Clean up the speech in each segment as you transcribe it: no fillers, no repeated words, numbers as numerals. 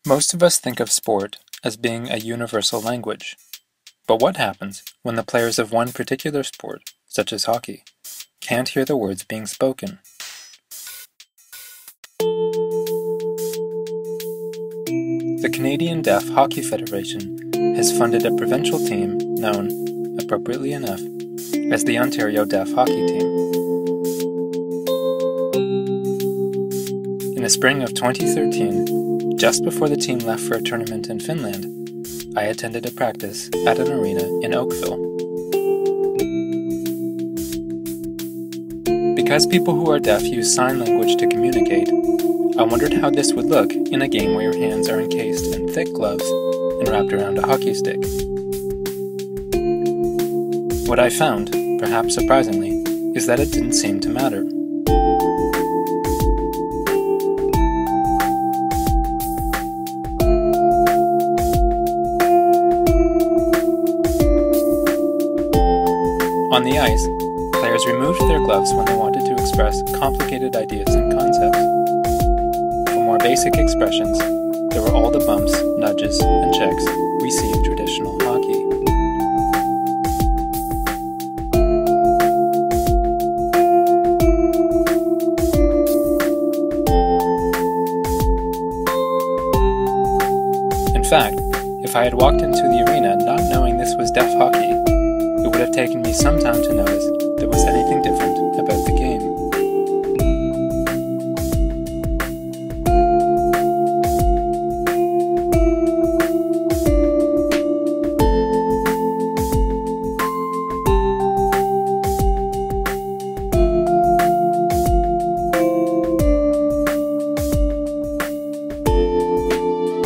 Most of us think of sport as being a universal language. But what happens when the players of one particular sport, such as hockey, can't hear the words being spoken? The Canadian Deaf Hockey Federation has funded a provincial team known, appropriately enough, as the Ontario Deaf Hockey Team. In the spring of 2013, just before the team left for a tournament in Finland, I attended a practice at an arena in Oakville. Because people who are deaf use sign language to communicate, I wondered how this would look in a game where your hands are encased in thick gloves and wrapped around a hockey stick. What I found, perhaps surprisingly, is that it didn't seem to matter. On the ice, players removed their gloves when they wanted to express complicated ideas and concepts. For more basic expressions, there were all the bumps, nudges, and checks we see in traditional hockey. In fact, if I had walked into the arena not knowing this was deaf hockey, it would have taken me some time to notice there was anything different about the game.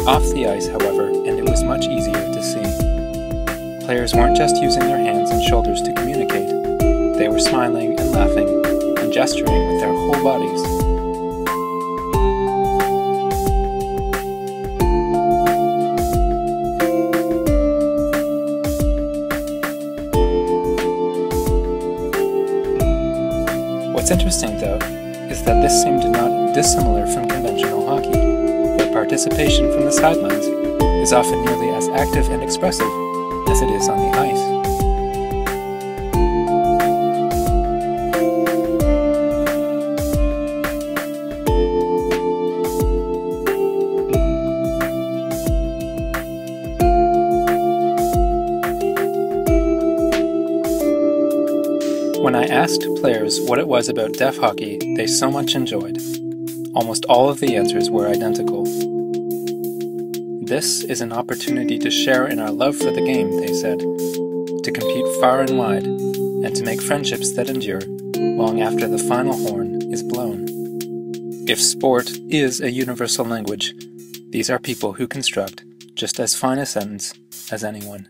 Off the ice, however, and it was much easier to see. Players weren't just using their hands and shoulders to communicate. They were smiling and laughing and gesturing with their whole bodies. What's interesting, though, is that this seemed not dissimilar from conventional hockey, where participation from the sidelines is often nearly as active and expressive as it is on the ice. When I asked players what it was about deaf hockey they so much enjoyed, almost all of the answers were identical. This is an opportunity to share in our love for the game, they said, to compete far and wide, and to make friendships that endure long after the final horn is blown. If sport is a universal language, these are people who construct just as fine a sentence as anyone.